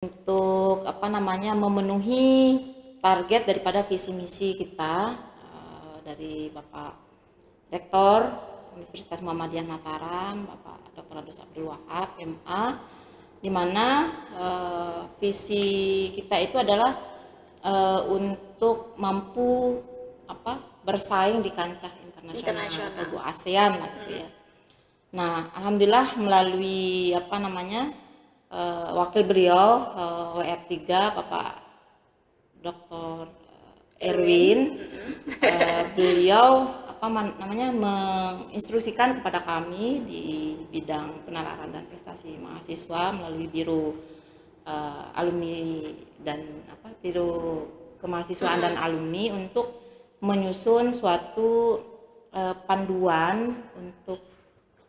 untuk memenuhi target daripada visi misi kita dari Bapak Rektor Universitas Muhammadiyah Mataram, Bapak Dr. Andus Abdul Wahab, MA, di mana visi kita itu adalah untuk mampu bersaing di kancah internasional atau ASEAN lah gitu ya. Nah, alhamdulillah melalui wakil beliau WR3 Bapak Dr. Erwin, beliau menginstruksikan kepada kami di bidang penalaran dan prestasi mahasiswa melalui Biro Alumni dan Biro Kemahasiswaan dan Alumni untuk menyusun suatu panduan untuk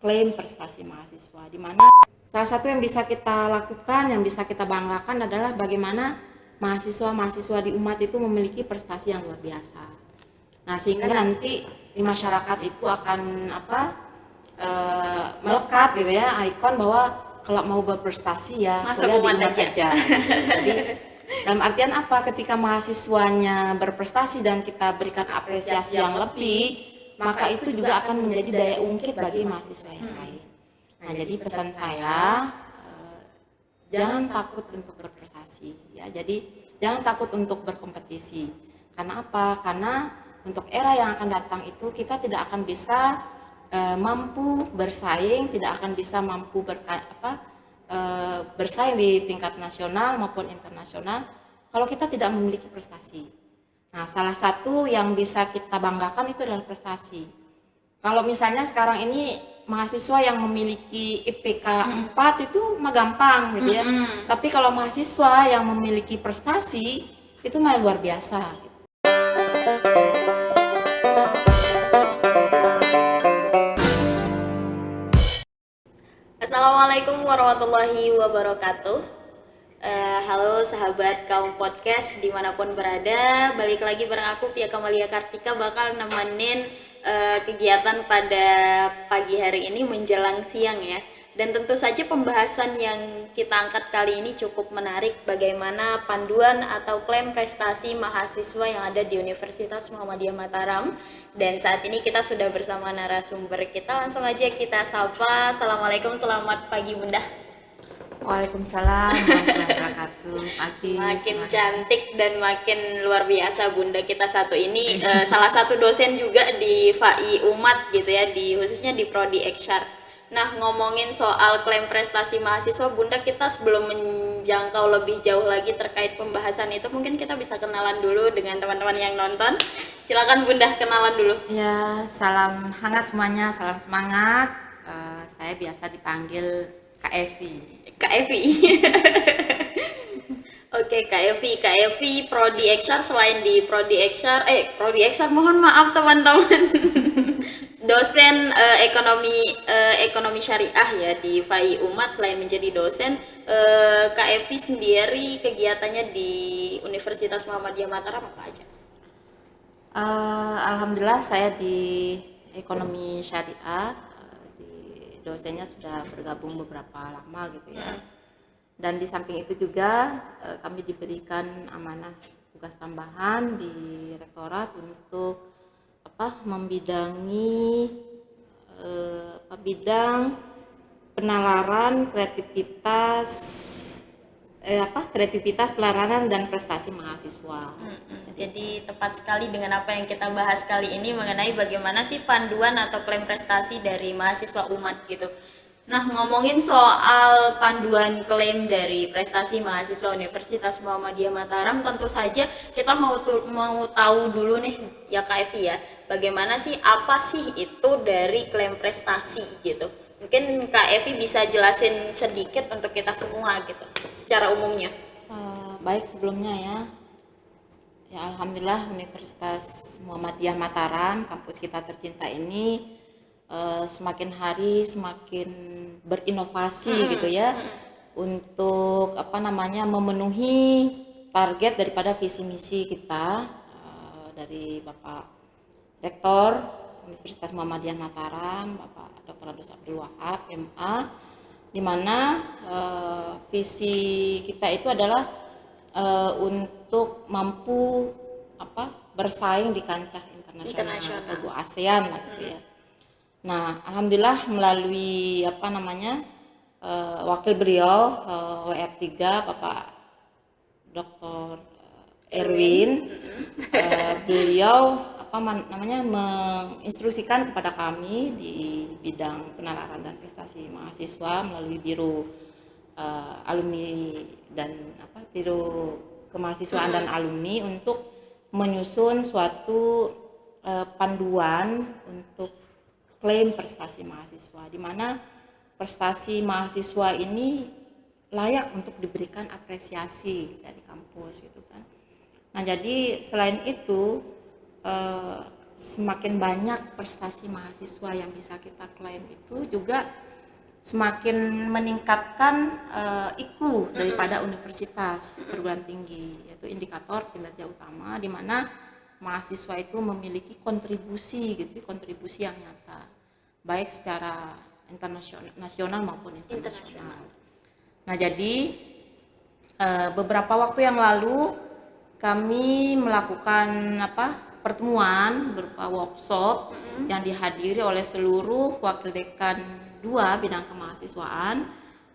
klaim prestasi mahasiswa, di mana salah satu yang bisa kita lakukan, yang bisa kita banggakan adalah bagaimana mahasiswa-mahasiswa di umat itu memiliki prestasi yang luar biasa. Nah, sehingga nanti di masyarakat itu akan melekat gitu ya, ikon bahwa kalau mau berprestasi ya kuliah di umat aja. Jadi dalam artian apa? Ketika mahasiswanya berprestasi dan kita berikan apresiasi yang lebih, maka itu juga akan menjadi daya ungkit bagi mahasiswa yang lain. Nah, jadi pesan saya, jangan takut untuk berprestasi ya. Jadi jangan takut untuk berkompetisi. Karena apa? Karena untuk era yang akan datang itu kita tidak akan bisa mampu bersaing, tidak akan bisa mampu bersaing di tingkat nasional maupun internasional kalau kita tidak memiliki prestasi. Nah, salah satu yang bisa kita banggakan itu adalah prestasi. Kalau misalnya sekarang ini mahasiswa yang memiliki IPK 4 itu mah gampang gitu ya. Tapi kalau mahasiswa yang memiliki prestasi itu mah luar biasa. Assalamualaikum warahmatullahi wabarakatuh. Halo sahabat kaum podcast dimanapun berada, balik lagi bareng aku Pia Kamalia Kartika bakal nemenin kegiatan pada pagi hari ini menjelang siang ya. Dan tentu saja pembahasan yang kita angkat kali ini cukup menarik, bagaimana panduan atau klaim prestasi mahasiswa yang ada di Universitas Muhammadiyah Mataram. Dan saat ini kita sudah bersama narasumber kita, langsung aja kita sapa. Assalamualaikum, selamat pagi Bunda. Waalaikumsalam warahmatullahi wabarakatuh. Pagi. Makin cantik dan makin luar biasa Bunda kita satu ini salah satu dosen juga di FAI Umat gitu ya, khususnya di Prodi Eksyar. Nah, ngomongin soal klaim prestasi mahasiswa Bunda, kita sebelum menjangkau lebih jauh lagi terkait pembahasan itu, mungkin kita bisa kenalan dulu dengan teman-teman yang nonton. Silakan Bunda kenalan dulu. Ya, salam hangat semuanya, salam semangat. Saya biasa dipanggil Kak Evi. Kak Evi. Oke, Kak Evi Prodi Eksyar. Selain di Prodi Eksyar, mohon maaf teman-teman. Dosen ekonomi syariah ya di FAI Umat. Selain menjadi dosen, Kak Evi sendiri kegiatannya di Universitas Muhammadiyah Mataram apa aja? Alhamdulillah saya di ekonomi syariah, dosennya sudah bergabung beberapa lama gitu ya. Dan di samping itu juga kami diberikan amanah tugas tambahan di rektorat untuk membidangi bidang penalaran kreativitas penalaran dan prestasi mahasiswa. Jadi tepat sekali dengan apa yang kita bahas kali ini mengenai bagaimana sih panduan atau klaim prestasi dari mahasiswa umat gitu. Nah, ngomongin soal panduan klaim dari prestasi mahasiswa Universitas Muhammadiyah Mataram, tentu saja kita mau tahu dulu nih ya Kak Evi ya, bagaimana sih, apa sih itu dari klaim prestasi gitu. Mungkin Kak Evi bisa jelasin sedikit untuk kita semua gitu, secara umumnya. Baik, sebelumnya ya alhamdulillah Universitas Muhammadiyah Mataram, kampus kita tercinta ini semakin hari semakin berinovasi gitu ya, untuk memenuhi target daripada visi misi kita dari Bapak Rektor Universitas Muhammadiyah Mataram, Bapak Dr. Andus Abdul Wahab, MA, di mana visi kita itu adalah untuk mampu bersaing di kancah internasional atau ASEAN lah gitu ya. Nah, alhamdulillah melalui wakil beliau WR3 Bapak Dr. Erwin, beliau menginstruksikan kepada kami di bidang penalaran dan prestasi mahasiswa melalui Biro Alumni dan Biro Kemahasiswaan dan Alumni untuk menyusun suatu panduan untuk klaim prestasi mahasiswa, di mana prestasi mahasiswa ini layak untuk diberikan apresiasi dari kampus gitu kan. Nah, jadi selain itu semakin banyak prestasi mahasiswa yang bisa kita klaim itu juga semakin meningkatkan IQ daripada universitas perguruan tinggi, yaitu indikator kinerja utama, di mana mahasiswa itu memiliki kontribusi yang nyata, baik secara nasional maupun internasional. Nah, jadi beberapa waktu yang lalu kami melakukan pertemuan berupa workshop yang dihadiri oleh seluruh wakil dekan 2 bidang kemahasiswaan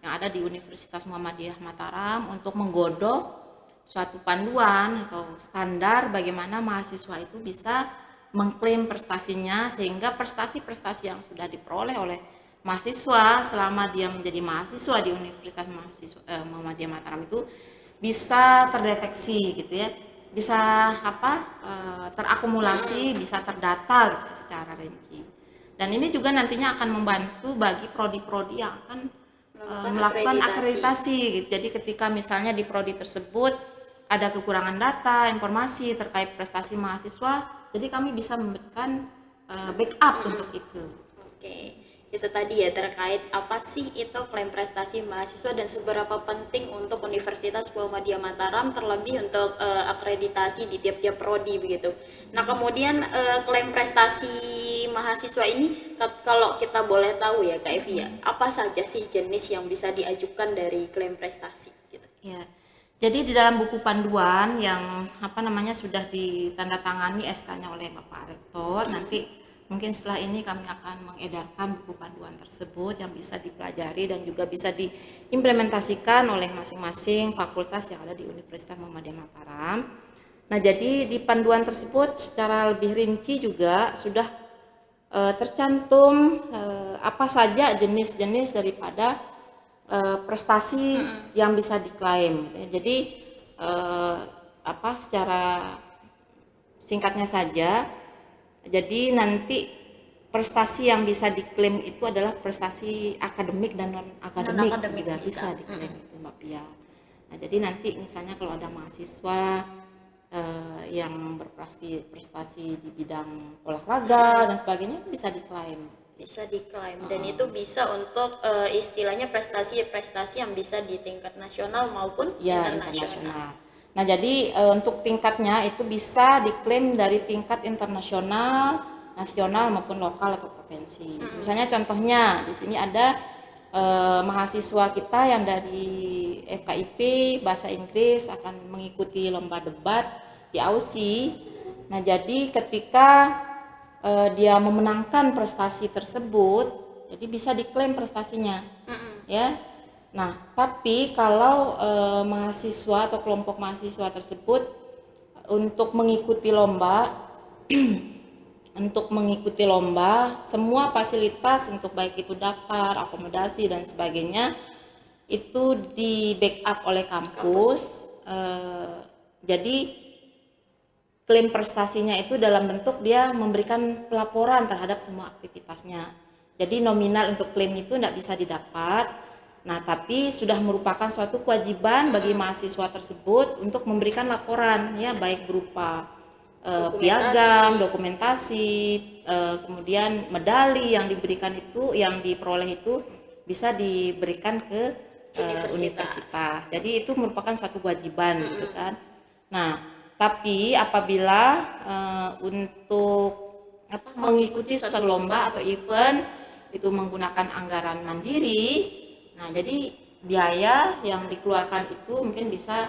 yang ada di Universitas Muhammadiyah Mataram untuk menggodok suatu panduan atau standar bagaimana mahasiswa itu bisa mengklaim prestasinya, sehingga prestasi-prestasi yang sudah diperoleh oleh mahasiswa selama dia menjadi mahasiswa di Universitas Muhammadiyah Mataram itu bisa terdeteksi gitu ya, bisa terakumulasi, bisa terdata gitu, secara rinci. Dan ini juga nantinya akan membantu bagi prodi-prodi yang akan melakukan akreditasi gitu. Jadi ketika misalnya di prodi tersebut ada kekurangan data, informasi terkait prestasi mahasiswa, jadi kami bisa memberikan backup untuk itu. Oke, itu tadi ya terkait apa sih itu klaim prestasi mahasiswa dan seberapa penting untuk Universitas Muhammadiyah Mataram, terlebih untuk akreditasi di tiap-tiap prodi begitu. Nah, kemudian klaim prestasi mahasiswa ini kalau kita boleh tahu ya Kak Evi ya, apa saja sih jenis yang bisa diajukan dari klaim prestasi gitu? Ya. Jadi di dalam buku panduan yang sudah ditandatangani SK-nya oleh Bapak Rektor, nanti mungkin setelah ini kami akan mengedarkan buku panduan tersebut yang bisa dipelajari dan juga bisa diimplementasikan oleh masing-masing fakultas yang ada di Universitas Muhammadiyah Mataram. Nah, jadi di panduan tersebut secara lebih rinci juga sudah tercantum apa saja jenis-jenis daripada prestasi yang bisa diklaim. Jadi secara singkatnya saja, jadi nanti prestasi yang bisa diklaim itu adalah prestasi akademik dan non akademik juga bisa diklaim itu Mbak Pia. Nah, jadi nanti misalnya kalau ada mahasiswa yang berprestasi di bidang olahraga dan sebagainya bisa diklaim. Dan itu bisa untuk istilahnya prestasi-prestasi yang bisa di tingkat nasional maupun internasional. Nah, jadi untuk tingkatnya itu bisa diklaim dari tingkat internasional, nasional maupun lokal atau provinsi. Misalnya contohnya di sini ada mahasiswa kita yang dari FKIP bahasa Inggris akan mengikuti lomba debat di AUSI. Nah, jadi ketika dia memenangkan prestasi tersebut, jadi bisa diklaim prestasinya, ya. Nah, tapi kalau mahasiswa atau kelompok mahasiswa tersebut untuk mengikuti lomba, semua fasilitas untuk baik itu daftar, akomodasi dan sebagainya itu di backup oleh kampus. Jadi klaim prestasinya itu dalam bentuk dia memberikan pelaporan terhadap semua aktivitasnya. Jadi nominal untuk klaim itu tidak bisa didapat. Nah, tapi sudah merupakan suatu kewajiban bagi mahasiswa tersebut untuk memberikan laporan, ya, baik berupa piagam, dokumentasi, kemudian medali yang diberikan itu, yang diperoleh itu bisa diberikan ke universitas. Jadi itu merupakan suatu kewajiban, gitu kan. Nah, tapi apabila untuk mengikuti suatu lomba atau event itu menggunakan anggaran mandiri, Nah, jadi biaya yang dikeluarkan itu mungkin bisa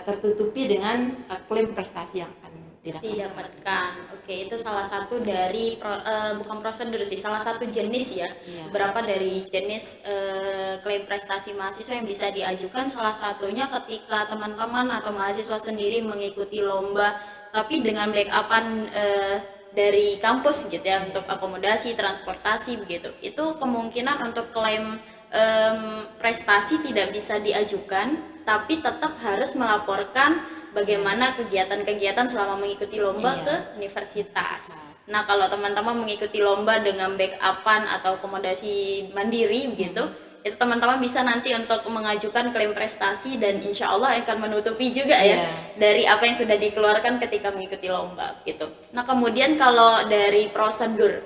tertutupi dengan klaim prestasi yang akan didapatkan. Oke, itu salah satu dari bukan prosedur sih, salah satu jenis ya. Iya. Berapa dari jenis klaim prestasi mahasiswa yang bisa diajukan, salah satunya ketika teman-teman atau mahasiswa sendiri mengikuti lomba tapi dengan backupan dari kampus gitu ya, untuk akomodasi, transportasi begitu. Itu kemungkinan untuk klaim prestasi tidak bisa diajukan, tapi tetap harus melaporkan bagaimana kegiatan-kegiatan selama mengikuti lomba ke universitas. Nah, kalau teman-teman mengikuti lomba dengan backupan atau akomodasi mandiri begitu, itu teman-teman bisa nanti untuk mengajukan klaim prestasi dan insya Allah akan menutupi juga ya dari apa yang sudah dikeluarkan ketika mengikuti lomba gitu. Nah, kemudian kalau dari prosedur,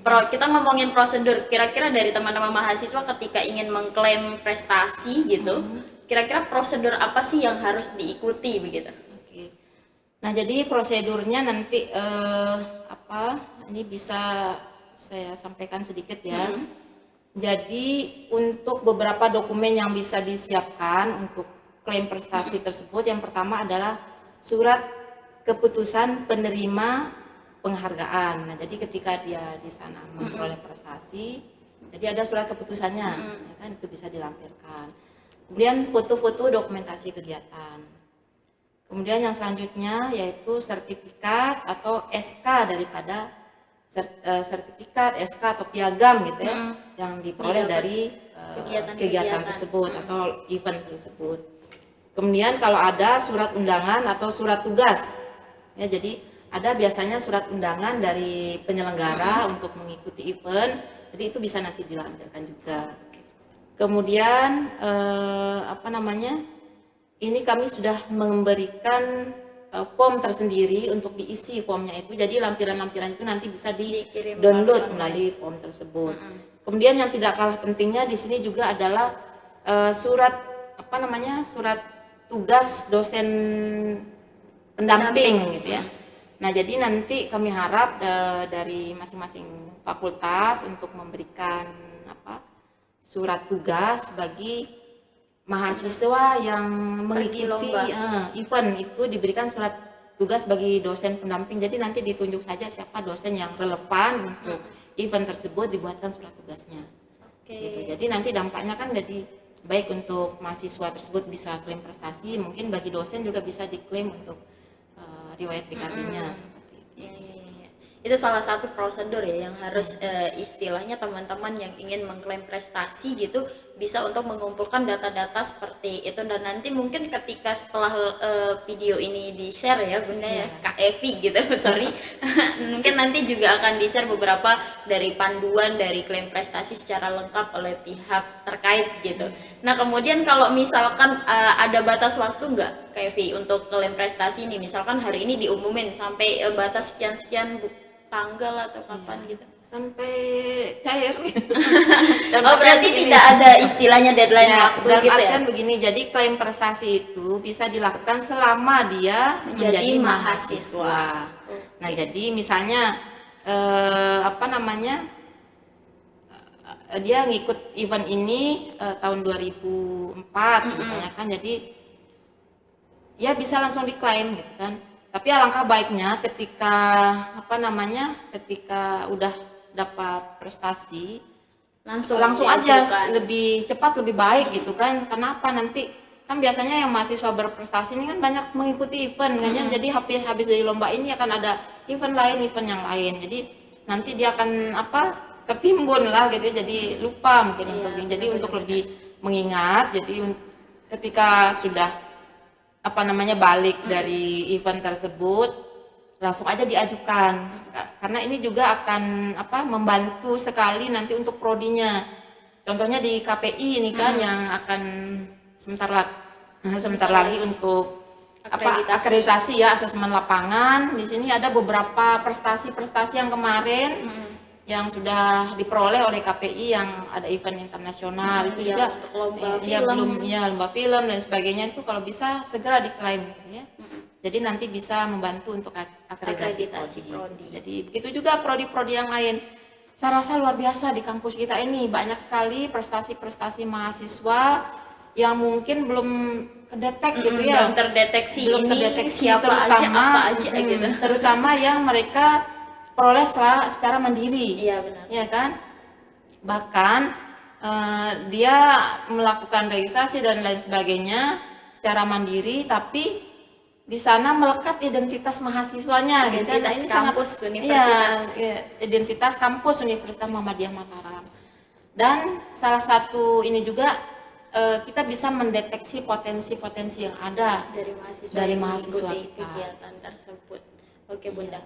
kita ngomongin prosedur, kira-kira dari teman-teman mahasiswa ketika ingin mengklaim prestasi gitu, kira-kira prosedur apa sih yang harus diikuti begitu? Oke. Nah, jadi prosedurnya nanti ini bisa saya sampaikan sedikit ya. Jadi untuk beberapa dokumen yang bisa disiapkan untuk klaim prestasi tersebut, yang pertama adalah surat keputusan penerima penghargaan. Nah, jadi ketika dia di sana memperoleh prestasi, jadi ada surat keputusannya, ya kan, itu bisa dilampirkan. Kemudian foto-foto dokumentasi kegiatan. Kemudian yang selanjutnya yaitu sertifikat atau SK daripada sertifikat, SK atau piagam gitu ya, yang diperoleh dari kegiatan tersebut atau event tersebut. Kemudian kalau ada surat undangan atau surat tugas, ya, jadi ada biasanya surat undangan dari penyelenggara untuk mengikuti event, jadi itu bisa nanti dilampirkan juga. Kemudian ini kami sudah memberikan form tersendiri untuk diisi formnya itu, jadi lampiran-lampiran itu nanti bisa di-download melalui form tersebut. Kemudian yang tidak kalah pentingnya di sini juga adalah surat tugas dosen pendamping gitu ya. Nah, jadi nanti kami harap dari masing-masing fakultas untuk memberikan surat tugas bagi mahasiswa yang mengikuti event itu, diberikan surat tugas bagi dosen pendamping. Jadi nanti ditunjuk saja siapa dosen yang relevan untuk event tersebut, dibuatkan surat tugasnya. Gitu. Jadi nanti dampaknya kan jadi baik untuk mahasiswa tersebut bisa klaim prestasi, mungkin bagi dosen juga bisa diklaim untuk riwayat PKD-nya seperti itu. Itu salah satu prosedur ya yang harus istilahnya teman-teman yang ingin mengklaim prestasi gitu bisa untuk mengumpulkan data-data seperti itu. Dan nanti mungkin ketika setelah video ini di-share ya Bunda ya, Kak Evi gitu sorry mungkin nanti juga akan di-share beberapa dari panduan dari klaim prestasi secara lengkap oleh pihak terkait gitu. Nah, kemudian kalau misalkan ada batas waktu nggak Kak Evi untuk klaim prestasi ini, misalkan hari ini diumumin sampai batas sekian-sekian tanggal atau kapan gitu sampai cair. Berarti tidak ada istilahnya deadline waktu dalam gitu artian ya? Begini, jadi klaim prestasi itu bisa dilakukan selama dia menjadi mahasiswa. Nah, jadi misalnya dia ngikut event ini tahun 2004 misalnya kan, jadi ya bisa langsung diklaim gitu kan. Tapi alangkah baiknya ketika udah dapat prestasi langsung aja lebih cepat lebih baik gitu kan. Kenapa? Nanti kan biasanya yang mahasiswa berprestasi ini kan banyak mengikuti event kan ya. Jadi habis dari lomba ini akan ada event yang lain. Jadi nanti dia akan tertimbun lah gitu ya, jadi lupa mungkin untuk lebih mengingat. Jadi ketika sudah balik dari event tersebut langsung aja diajukan, karena ini juga akan membantu sekali nanti untuk prodinya. Contohnya di KPI ini kan yang akan sebentar lagi untuk akreditasi ya, asesmen lapangan. Di sini ada beberapa prestasi yang kemarin yang sudah diperoleh oleh KPI, yang ada event internasional itu juga lomba film dan sebagainya, itu kalau bisa segera diklaim ya. Jadi nanti bisa membantu untuk akreditasi prodi. Jadi begitu juga prodi-prodi yang lain. saya rasa luar biasa di kampus kita ini. Banyak sekali prestasi-prestasi mahasiswa yang mungkin belum kedetek gitu ya. Belum terdeteksi. Belum Ini terdeteksi, siapa terutama aja, apa aja gitu. terutama yang mereka peroleh secara mandiri. Iya benar. Ya kan? Bahkan dia melakukan registrasi dan lain sebagainya secara mandiri, tapi di sana melekat identitas mahasiswanya gitu kan. Nah, ini kampus, sangat universitas. ya, identitas kampus Universitas Muhammadiyah Mataram. Dan salah satu ini juga kita bisa mendeteksi potensi-potensi yang ada dari mahasiswa mengikuti kita. kegiatan tersebut. Oke Bunda,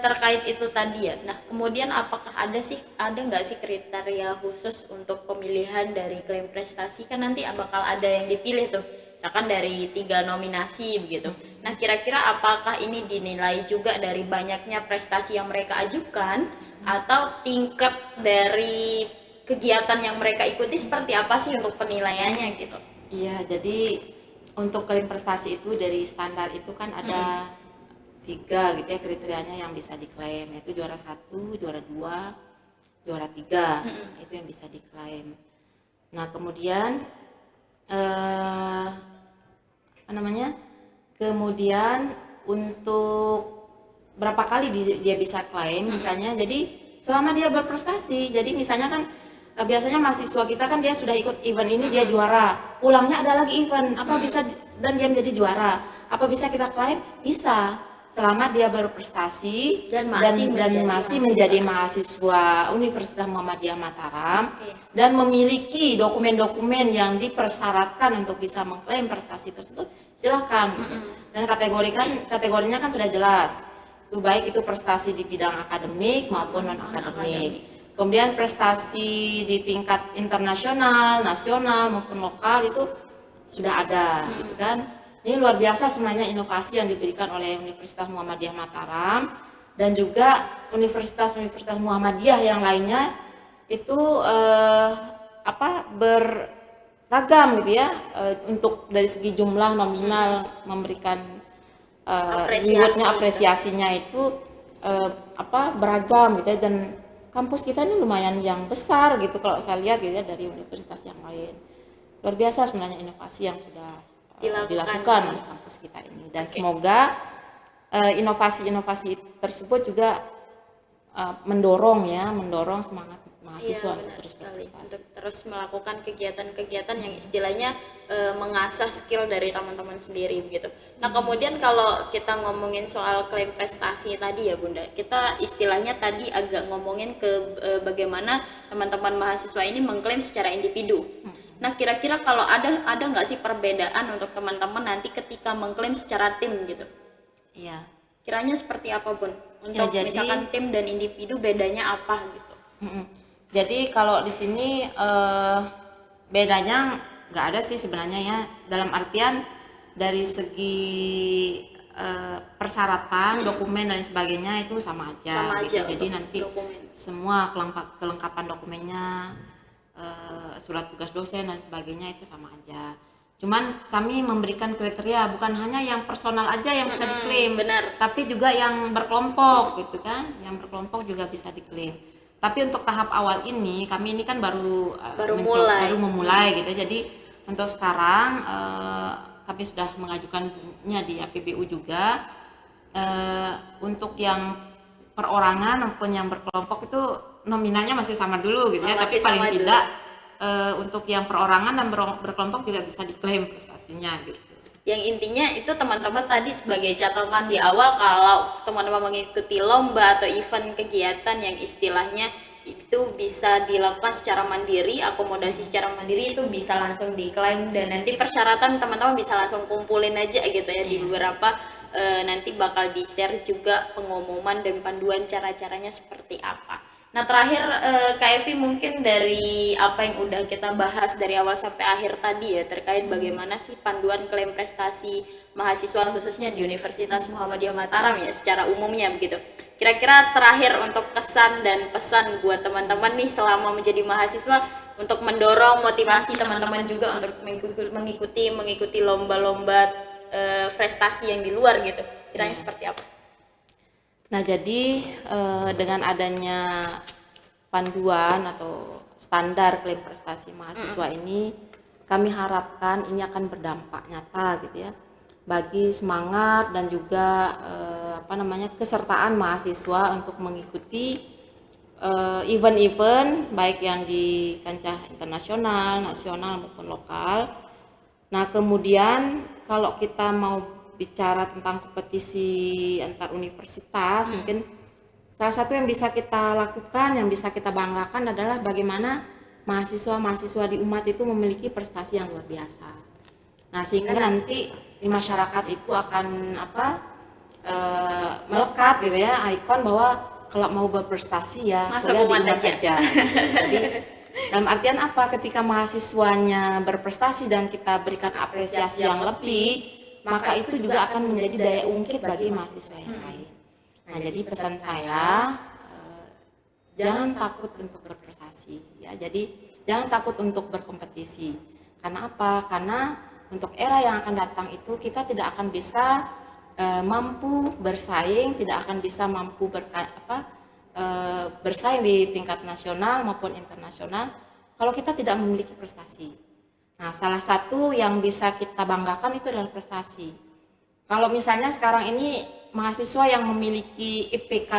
terkait itu tadi ya. Nah kemudian apakah ada nggak sih kriteria khusus untuk pemilihan dari klaim prestasi? Kan nanti bakal ada yang dipilih tuh, misalkan dari 3 nominasi begitu. Nah kira-kira apakah ini dinilai juga dari banyaknya prestasi yang mereka ajukan, atau tingkat dari kegiatan yang mereka ikuti seperti apa sih untuk penilaiannya gitu? Iya, jadi untuk klaim prestasi itu dari standar itu kan ada 3 gitu ya kriterianya yang bisa diklaim, yaitu juara 1, juara 2, juara 3. Itu yang bisa diklaim. Nah kemudian apa namanya? Kemudian untuk berapa kali dia bisa klaim misalnya, jadi selama dia berprestasi. Jadi misalnya kan biasanya mahasiswa kita kan dia sudah ikut event ini, dia juara, pulangnya ada lagi event, apa bisa dan dia menjadi juara, apa bisa kita klaim? Bisa, selama dia berprestasi dan masih menjadi mahasiswa Universitas Muhammadiyah Mataram dan memiliki dokumen-dokumen yang dipersyaratkan untuk bisa mengklaim prestasi tersebut, silakan. Dan kategorinya kan sudah jelas, itu baik itu prestasi di bidang akademik maupun non akademik. Kemudian prestasi di tingkat internasional, nasional maupun lokal itu sudah ada, gitu kan. Ini luar biasa sebenarnya inovasi yang diberikan oleh Universitas Muhammadiyah Mataram dan juga universitas-universitas Muhammadiyah yang lainnya itu beragam gitu ya, untuk dari segi jumlah nominal memberikan apresiasinya itu beragam gitu ya, dan kampus kita ini lumayan yang besar gitu kalau saya lihat gitu ya dari universitas yang lain. Luar biasa sebenarnya inovasi yang sudah dilakukan oleh kampus kita ini, dan semoga inovasi-inovasi tersebut juga mendorong semangat mahasiswa untuk terus berprestasi, untuk terus melakukan kegiatan-kegiatan yang istilahnya mengasah skill dari teman-teman sendiri begitu. Nah kemudian kalau kita ngomongin soal klaim prestasi tadi ya Bunda, kita istilahnya tadi agak ngomongin ke bagaimana teman-teman mahasiswa ini mengklaim secara individu. Nah kira-kira kalau ada nggak sih perbedaan untuk teman-teman nanti ketika mengklaim secara tim gitu? Iya. Kiranya seperti apa Bun? Untuk ya, misalkan tim dan individu bedanya apa gitu? Jadi kalau di sini bedanya nggak ada sih sebenarnya ya, dalam artian dari segi persyaratan, dokumen dan sebagainya itu sama aja gitu. Jadi nanti semua kelengkapan dokumennya, surat tugas dosen dan sebagainya itu sama aja. Cuman kami memberikan kriteria bukan hanya yang personal aja yang bisa diklaim, tapi juga yang berkelompok gitu kan, yang berkelompok juga bisa diklaim. Tapi untuk tahap awal ini kami ini kan baru memulai gitu. Jadi untuk sekarang kami sudah mengajukannya di APBU juga. Untuk yang perorangan maupun yang berkelompok itu nominalnya masih sama dulu gitu ya, tapi paling tidak untuk yang perorangan dan berkelompok juga bisa diklaim prestasinya gitu. Yang intinya itu teman-teman tadi sebagai catatan di awal, kalau teman-teman mengikuti lomba atau event kegiatan yang istilahnya itu bisa dilakukan secara mandiri, akomodasi secara mandiri itu bisa langsung diklaim, dan nanti persyaratan teman-teman bisa langsung kumpulin aja gitu ya di beberapa nanti bakal di-share juga pengumuman dan panduan cara-caranya seperti apa. Nah terakhir Kak Evi, mungkin dari apa yang udah kita bahas dari awal sampai akhir tadi ya, terkait bagaimana sih panduan klaim prestasi mahasiswa khususnya di Universitas Muhammadiyah Mataram ya secara umumnya begitu. Kira-kira terakhir untuk kesan dan pesan buat teman-teman nih selama menjadi mahasiswa untuk mendorong motivasi teman-teman juga untuk mengikuti lomba-lomba prestasi yang di luar gitu. Kiranya seperti apa? Nah jadi dengan adanya panduan atau standar klaim prestasi mahasiswa ini kami harapkan ini akan berdampak nyata gitu ya bagi semangat dan juga kesertaan mahasiswa untuk mengikuti event-event baik yang di kancah internasional, nasional maupun lokal. Nah, kemudian kalau kita mau bicara tentang kompetisi antar universitas, mungkin salah satu yang bisa kita lakukan, yang bisa kita banggakan adalah bagaimana mahasiswa-mahasiswa di umat itu memiliki prestasi yang luar biasa. Nah, sehingga nanti di masyarakat itu akan melekat gitu ya, ikon bahwa kalau mau berprestasi ya kuliah di umat aja. Jadi dalam artian apa? Ketika mahasiswanya berprestasi dan kita berikan apresiasi yang lebih, maka itu juga akan menjadi daya ungkit bagi mahasiswa yang lain. Nah, jadi pesan saya jangan takut untuk berprestasi ya. Jadi jangan takut untuk berkompetisi. Karena apa? Karena untuk era yang akan datang itu kita tidak akan bisa mampu bersaing, tidak akan bisa mampu bersaing di tingkat nasional maupun internasional kalau kita tidak memiliki prestasi. Nah, salah satu yang bisa kita banggakan itu adalah prestasi. Kalau misalnya sekarang ini mahasiswa yang memiliki IPK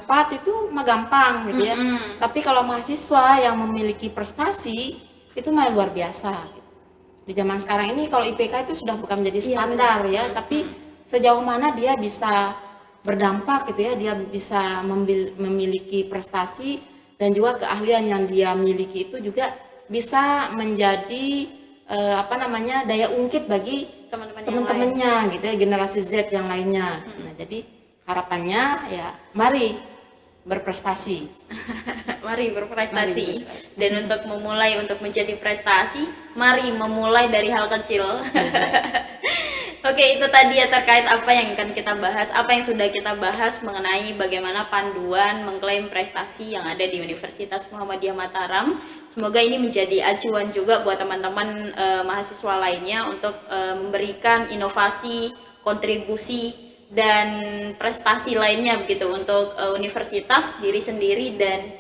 4 itu mah gampang gitu ya. Tapi kalau mahasiswa yang memiliki prestasi itu mah luar biasa. Di zaman sekarang ini kalau IPK itu sudah bukan menjadi standar ya, tapi sejauh mana dia bisa berdampak gitu ya, dia bisa memiliki prestasi dan juga keahlian yang dia miliki itu juga bisa menjadi daya ungkit bagi teman-temannya gitu ya, generasi Z yang lainnya. Nah, jadi harapannya ya mari berprestasi. Mari berprestasi. Dan untuk menjadi prestasi, mari memulai dari hal kecil. Oke, itu tadi ya terkait apa yang akan kita bahas, apa yang sudah kita bahas mengenai bagaimana panduan mengklaim prestasi yang ada di Universitas Muhammadiyah Mataram. Semoga ini menjadi acuan juga buat teman-teman mahasiswa lainnya untuk memberikan inovasi, kontribusi dan prestasi lainnya begitu untuk universitas, diri sendiri dan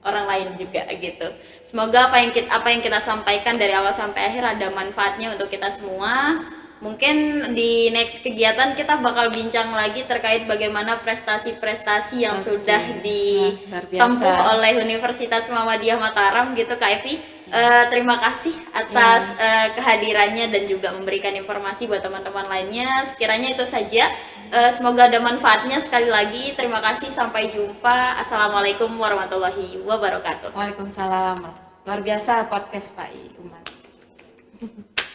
orang lain juga gitu. Semoga apa yang kita sampaikan dari awal sampai akhir ada manfaatnya untuk kita semua. Mungkin di next kegiatan kita bakal bincang lagi terkait bagaimana prestasi-prestasi yang sudah ditempuh oleh Universitas Muhammadiyah Mataram gitu Kak Evi. Terima kasih atas kehadirannya dan juga memberikan informasi buat teman-teman lainnya. Sekiranya itu saja. Semoga ada manfaatnya. Sekali lagi terima kasih, sampai jumpa. Assalamualaikum warahmatullahi wabarakatuh. Waalaikumsalam. Luar biasa podcast Pak Umar.